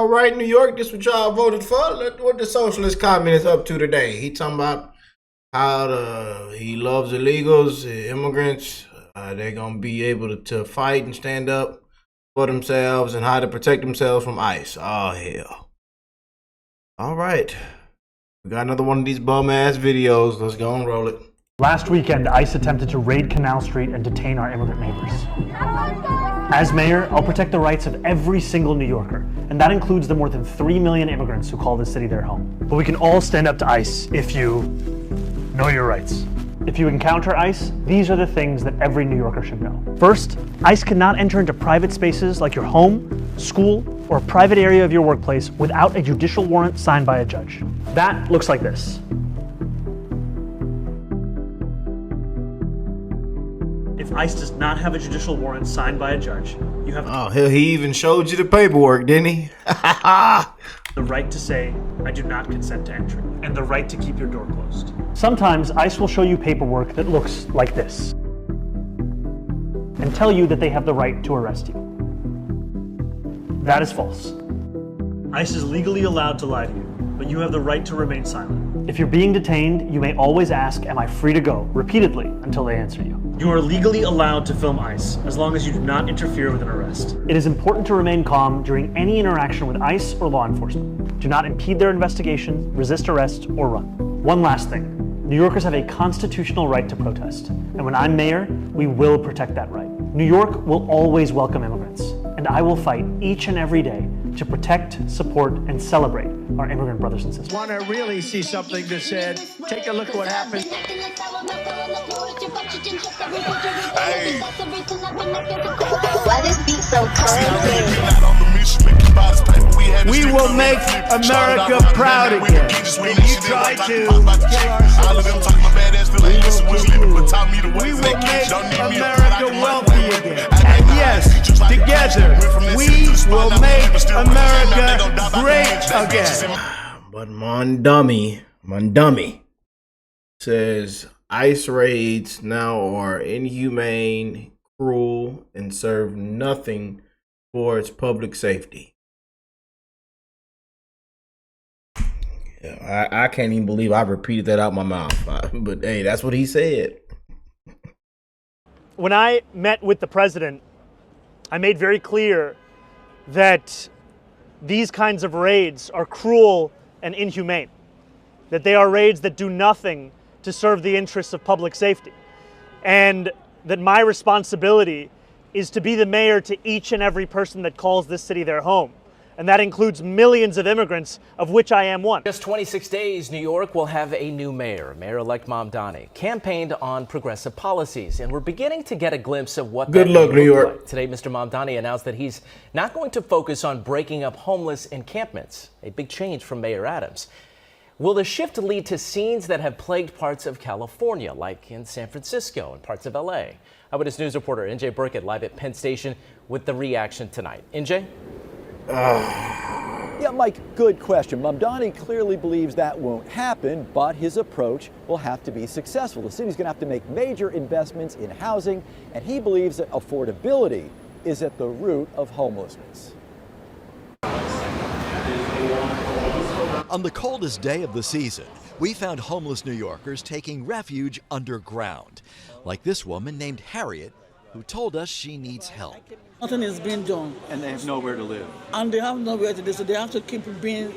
All right, New York, this what y'all voted for. What the socialist communist up to today? He talking about how he loves illegals, immigrants. They're gonna be able to fight and stand up for themselves and how to protect themselves from ICE. Oh hell! All right, we got another one of these bum ass videos. Let's go and roll it. Last weekend, ICE attempted to raid Canal Street and detain our immigrant neighbors. As mayor, I'll protect the rights of every single New Yorker, and that includes the more than 3 million immigrants who call this city their home. But we can all stand up to ICE if you know your rights. If you encounter ICE, these are the things that every New Yorker should know. First, ICE cannot enter into private spaces like your home, school, or a private area of your workplace without a judicial warrant signed by a judge. That looks like this. If ICE does not have a judicial warrant signed by a judge, you have Oh hell, he even showed you the paperwork, didn't he? the right to say, I do not consent to entry, and the right to keep your door closed. Sometimes ICE will show you paperwork that looks like this and tell you that they have the right to arrest you. That is false. ICE is legally allowed to lie to you, but you have the right to remain silent. If you're being detained, you may always ask, am I free to go, repeatedly until they answer you. You are legally allowed to film ICE as long as you do not interfere with an arrest. It is important to remain calm during any interaction with ICE or law enforcement. Do not impede their investigation, resist arrest, or run. One last thing. New Yorkers have a constitutional right to protest, and when I'm mayor, we will protect that right. New York will always welcome immigrants, and I will fight each and every day to protect, support, and celebrate our immigrant brothers and sisters. Want to really see something that said, take a look at what happened. Why this beat so cold? We will make America proud again. And you try to kill our we will make America wealthy again. And yes, together, we will make America great again. But Mamdani says ICE raids now are inhumane, cruel, and serve nothing for its public safety. Yeah, I can't even believe I repeated that out my mouth. But hey, that's what he said. When I met with the president, I made very clear that these kinds of raids are cruel and inhumane, that they are raids that do nothing to serve the interests of public safety, and that my responsibility is to be the mayor to each and every person that calls this city their home. And that includes millions of immigrants, of which I am one. Just 26 days, New York will have a new mayor, Mayor-elect Mamdani, campaigned on progressive policies, and we're beginning to get a glimpse of what Good luck, New York. Like. Today, Mr. Mamdani announced that he's not going to focus on breaking up homeless encampments, a big change from Mayor Adams. Will the shift lead to scenes that have plagued parts of California, like in San Francisco and parts of LA? Eyewitness News reporter NJ Burkett live at Penn Station with the reaction tonight. NJ? Yeah, Mike, good question. Mamdani clearly believes that won't happen, but his approach will have to be successful. The city's going to have to make major investments in housing, and he believes that affordability is at the root of homelessness. On the coldest day of the season, we found homeless New Yorkers taking refuge underground, like this woman named Harriet, who told us she needs help. Nothing is being done. And they have nowhere to live. And they have nowhere to live, so they have to keep being.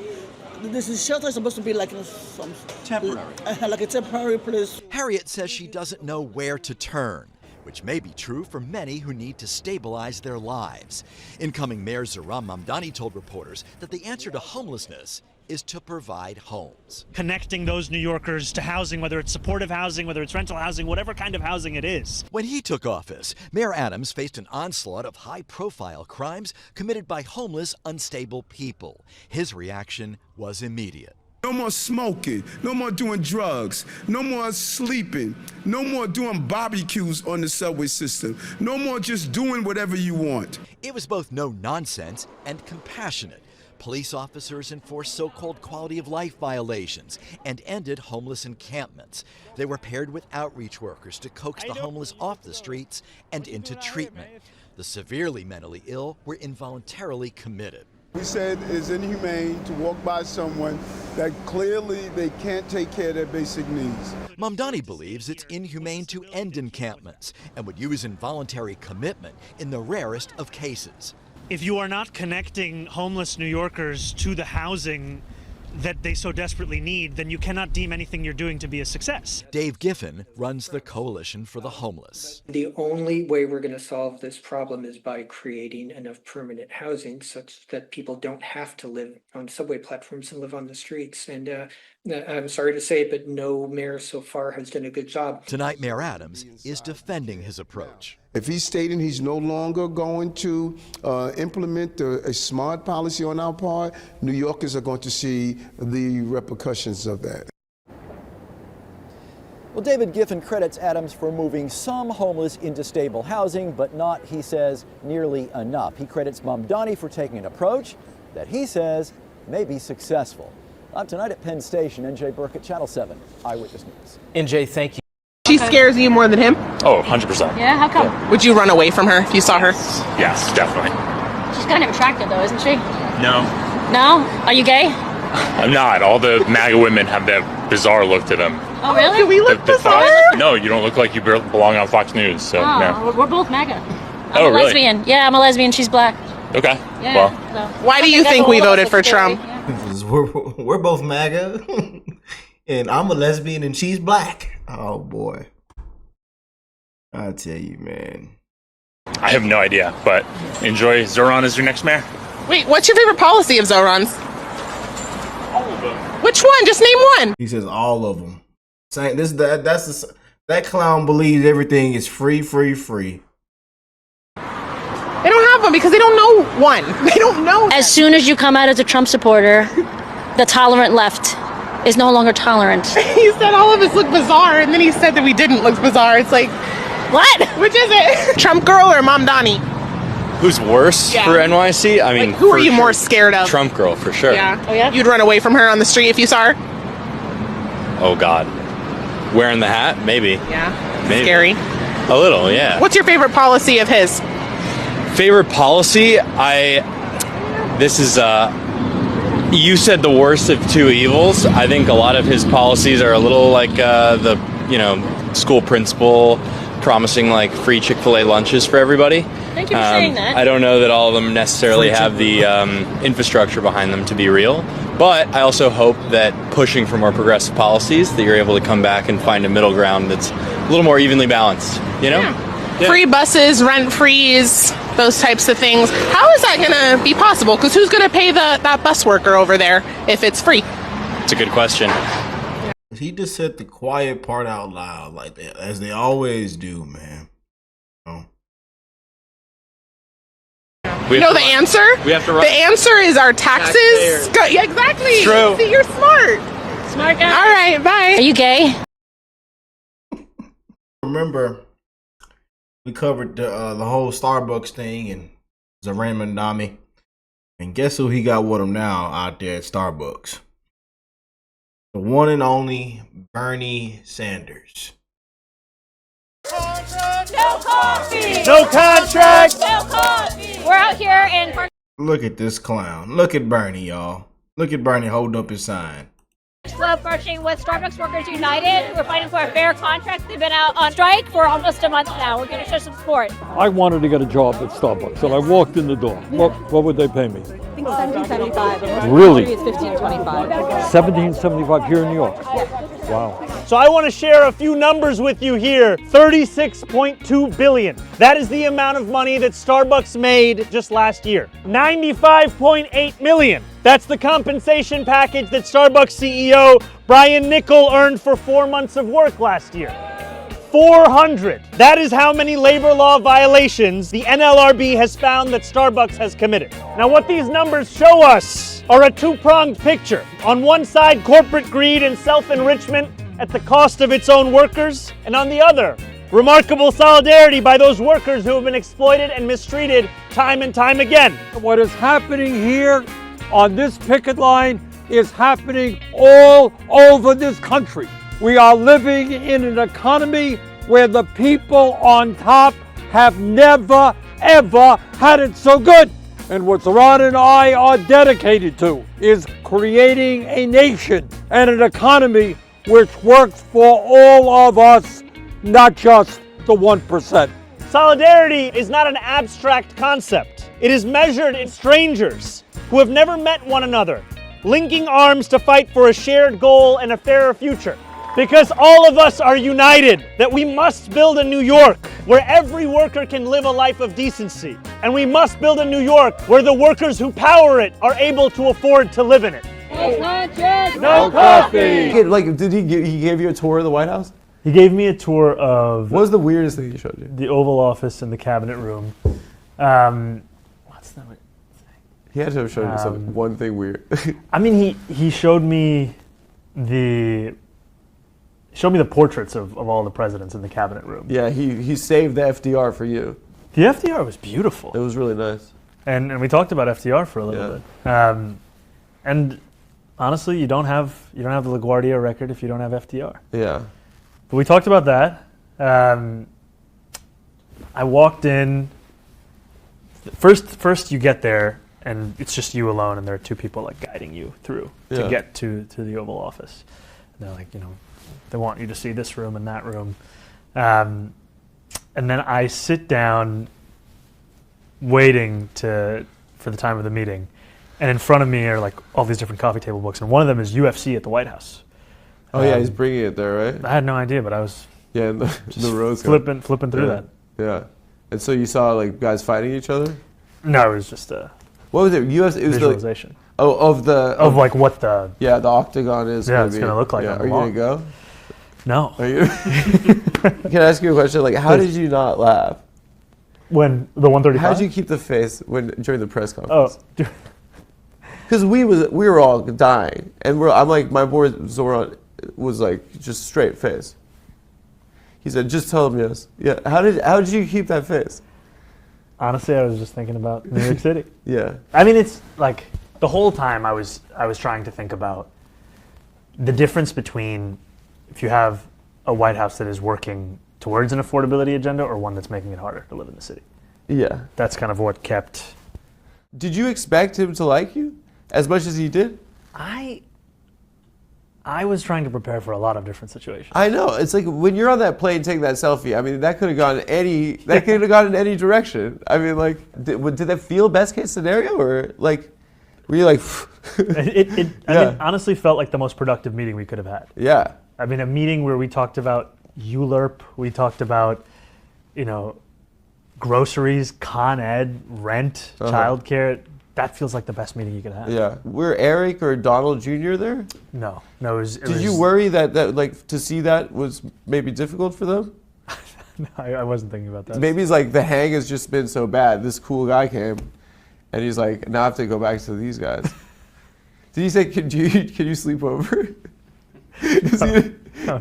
This is shelter is supposed to be like some Temporary. Like a temporary place. Harriet says she doesn't know where to turn, which may be true for many who need to stabilize their lives. Incoming Mayor Zohran Mamdani told reporters that the answer to homelessness is to provide homes. Connecting those New Yorkers to housing, whether it's supportive housing, whether it's rental housing, whatever kind of housing it is. When he took office, Mayor Adams faced an onslaught of high-profile crimes committed by homeless, unstable people. His reaction was immediate. No more smoking, no more doing drugs, no more sleeping, no more doing barbecues on the subway system, no more just doing whatever you want. It was both no nonsense and compassionate. Police officers enforced so-called quality of life violations and ended homeless encampments. They were paired with outreach workers to coax the homeless off the streets and into treatment. The severely mentally ill were involuntarily committed. We said it's inhumane to walk by someone that clearly they can't take care of their basic needs. Mamdani believes it's inhumane to end encampments and would use involuntary commitment in the rarest of cases. If you are not connecting homeless New Yorkers to the housing that they so desperately need, then you cannot deem anything you're doing to be a success. Dave Giffen runs the Coalition for the Homeless. The only way we're going to solve this problem is by creating enough permanent housing such that people don't have to live on subway platforms and live on the streets. And I'm sorry to say it, but no mayor so far has done a good job. Tonight, Mayor Adams is defending his approach. If he's stating he's no longer going to implement a smart policy on our part, New Yorkers are going to see the repercussions of that. Well, David Giffen credits Adams for moving some homeless into stable housing, but not, he says, nearly enough. He credits Mamdani for taking an approach that he says may be successful. Live tonight at Penn Station, NJ Burke at Channel 7 Eyewitness News. NJ, thank you. She scares you more than him? Oh, 100%. Yeah, how come? Would you run away from her if you saw her? Yes, definitely. She's kind of attractive though, isn't she? No. No? Are you gay? I'm not. All the MAGA women have that bizarre look to them. Oh, really? Do we look bizarre? No, you don't look like you belong on Fox News. So, no. We're both MAGA. I'm a lesbian. Yeah, I'm a lesbian. She's black. Okay. Yeah. Well. So. Why do you think we voted for Trump? We're both MAGA, and I'm a lesbian and she's black. Oh boy, I tell you, man. I have no idea, but enjoy Zoran as your next mayor. Wait, what's your favorite policy of Zoran's? All of them. Which one? Just name one. He says all of them. Saying that clown believes everything is free. They don't have one because they don't know one. They don't know. As soon as you come out as a Trump supporter, the tolerant left is no longer tolerant. He said all of us look bizarre, and then he said that we didn't look bizarre. It's like, what? Which is it? Trump girl or Mamdani? Who's worse for NYC? I mean, like, who are you more scared of? Trump girl, for sure. Yeah. Oh, yeah? You'd run away from her on the street if you saw her? Oh, God. Wearing the hat? Maybe. Yeah. Maybe. Scary. A little, yeah. What's your favorite policy of his? Favorite policy? This is, you said the worst of two evils. I think a lot of his policies are a little like the school principal promising like free Chick-fil-A lunches for everybody. Thank you for saying that. I don't know that all of them necessarily have the infrastructure behind them to be real, but I also hope that pushing for more progressive policies, that you're able to come back and find a middle ground that's a little more evenly balanced, Yeah. Free buses, rent freeze, those types of things. How is that going to be possible? Because who's going to pay that bus worker over there if it's free? It's a good question. He just said the quiet part out loud like that, as they always do, man. You know the answer? We have to The answer is our taxes. Yeah, exactly. True. See, you're smart. Smart guy. All right, bye. Are you gay? Remember, we covered the whole Starbucks thing and Zoran Mamdani, and guess who he got with him now out there at Starbucks? The one and only Bernie Sanders. No coffee. No contract. No coffee. We're out here in Park. Look at this clown. Look at Bernie, y'all. Look at Bernie holding up his sign. Club marching with Starbucks Workers United, who are fighting for a fair contract. They've been out on strike for almost a month now. We're going to show some support. I wanted to get a job at Starbucks, and I walked in the door. What would they pay me? I think $17.75. Really? It's $15.25. $17.75 here in New York. Wow. So I want to share a few numbers with you here. $36.2 billion. That is the amount of money that Starbucks made just last year. $95.8 million. That's the compensation package that Starbucks CEO Brian Niccol earned for 4 months of work last year. 400. That is how many labor law violations the NLRB has found that Starbucks has committed. Now, what these numbers show us are a two-pronged picture. On one side, corporate greed and self-enrichment at the cost of its own workers, and on the other, remarkable solidarity by those workers who have been exploited and mistreated time and time again. What is happening here on this picket line is happening all over this country. We are living in an economy where the people on top have never, ever had it so good. And what Ron and I are dedicated to is creating a nation and an economy which works for all of us, not just the 1%. Solidarity is not an abstract concept. It is measured in strangers who have never met one another, linking arms to fight for a shared goal and a fairer future. Because all of us are united that we must build a New York where every worker can live a life of decency. And we must build a New York where the workers who power it are able to afford to live in it. No coffee! Like, did he gave you a tour of the White House? He gave me a tour of... What was the weirdest thing he showed you? The Oval Office and the Cabinet Room. What's that? He had to have shown you one thing weird. I mean, he showed me the portraits of all the presidents in the Cabinet Room. Yeah, he saved the FDR for you. The FDR was beautiful. It was really nice. And we talked about FDR for a little bit. And honestly, you don't have the LaGuardia record if you don't have FDR. Yeah. But we talked about that. I walked in. First you get there, and it's just you alone, and there are two people like guiding you through to get to the Oval Office. And they're like, they want you to see this room and that room. And then I sit down waiting for the time of the meeting. And in front of me are like all these different coffee table books. And one of them is UFC at the White House. Oh yeah, he's bringing it there, right? I had no idea, but I was in the Rose flipping through that. Yeah. And so you saw like guys fighting each other? No, it was just a what was it? UFC? It was visualization. Of like what the the octagon is. Yeah, it's gonna look like. Yeah. Are you gonna go? No. Are you? Can I ask you a question? Like, how did you not laugh when the 135? How did you keep the face during the press conference? Oh, because we were all dying, and I'm like, my boy Zoran was like just straight face. He said, "Just tell him yes." Yeah. How did you keep that face? Honestly, I was just thinking about New York City. Yeah. I mean, it's like the whole time I was trying to think about the difference between if you have a White House that is working towards an affordability agenda or one that's making it harder to live in the city. Yeah. That's kind of what kept... Did you expect him to like you as much as he did? I was trying to prepare for a lot of different situations. I know. It's like when you're on that plane taking that selfie, I mean, that could have gone in any direction. I mean, like, did that feel best case scenario, or like, were you like... I mean, honestly felt like the most productive meeting we could have had. Yeah. I mean, a meeting where we talked about ULURP, we talked about, groceries, Con Ed, rent, childcare. That feels like the best meeting you could have. Yeah. Were Eric or Donald Jr. there? No. It was... Did you worry that like to see that was maybe difficult for them? No, I wasn't thinking about that. Maybe it's like the hang has just been so bad. This cool guy came, and he's like, now I have to go back to these guys. Did he say, can you sleep over? Is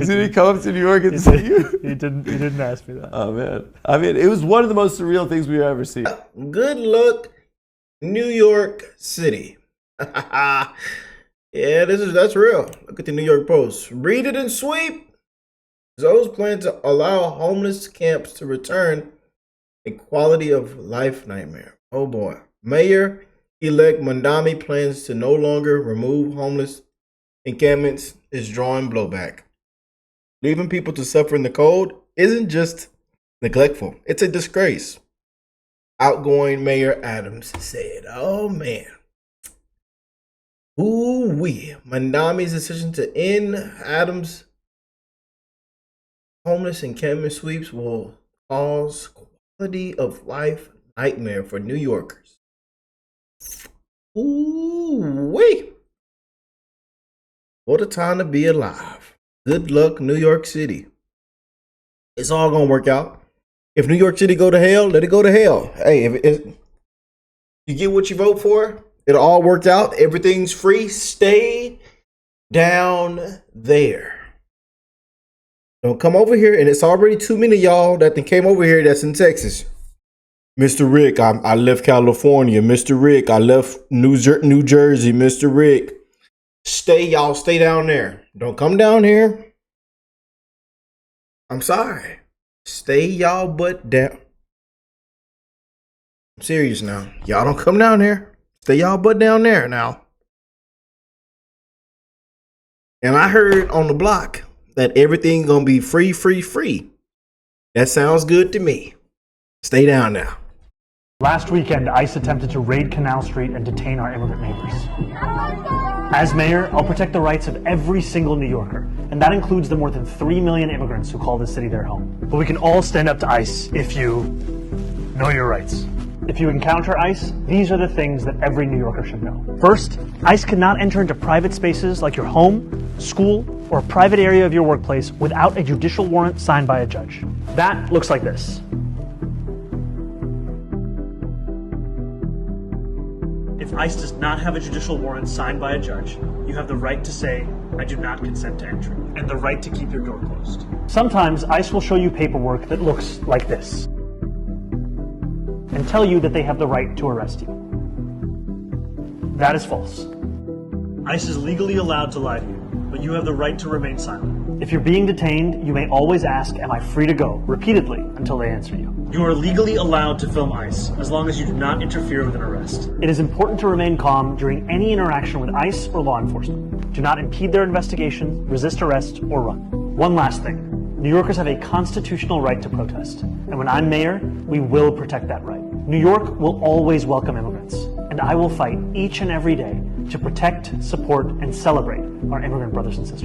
he come up to New York and see you? He didn't ask me that. Oh man. I mean, it was one of the most surreal things we've ever seen. Good luck, New York City. Yeah, that's real. Look at the New York Post. Read it and sweep. Those plan to allow homeless camps to return a quality of life nightmare. Oh boy. Mayor-elect Mamdani plans to no longer remove homeless encampments is drawing blowback. Leaving people to suffer in the cold isn't just neglectful. It's a disgrace. Outgoing Mayor Adams said, oh man. Ooh-wee. Mamdani's decision to end Adams' homeless encampment sweeps will cause quality of life nightmare for New Yorkers. Ooh-wee. What a time to be alive. Good luck, New York City. It's all going to work out. If New York City go to hell, let it go to hell. Hey, if you get what you vote for, it'll all work out. Everything's free. Stay down there. Don't come over here. And it's already too many of y'all that came over here that's in Texas. Mr. Rick, I left California. Mr. Rick, I left New Jersey. Mr. Rick. Stay down there. Don't come down here. I'm sorry. Stay y'all butt down. I'm serious now. Y'all don't come down there. Stay y'all butt down there now. And I heard on the block that everything gonna be free, free, free. That sounds good to me. Stay down now. Last weekend, ICE attempted to raid Canal Street and detain our immigrant neighbors. As mayor, I'll protect the rights of every single New Yorker, and that includes the more than 3 million immigrants who call this city their home. But we can all stand up to ICE if you know your rights. If you encounter ICE, these are the things that every New Yorker should know. First, ICE cannot enter into private spaces like your home, school, or a private area of your workplace without a judicial warrant signed by a judge. That looks like this. If ICE does not have a judicial warrant signed by a judge, you have the right to say, I do not consent to entry, and the right to keep your door closed. Sometimes ICE will show you paperwork that looks like this and tell you that they have the right to arrest you. That is false. ICE is legally allowed to lie to you, but you have the right to remain silent. If you're being detained, you may always ask, am I free to go, repeatedly, until they answer you. You are legally allowed to film ICE, as long as you do not interfere with an arrest. It is important to remain calm during any interaction with ICE or law enforcement. Do not impede their investigation, resist arrest, or run. One last thing. New Yorkers have a constitutional right to protest, and when I'm mayor, we will protect that right. New York will always welcome immigrants, and I will fight each and every day to protect, support, and celebrate our immigrant brothers and sisters.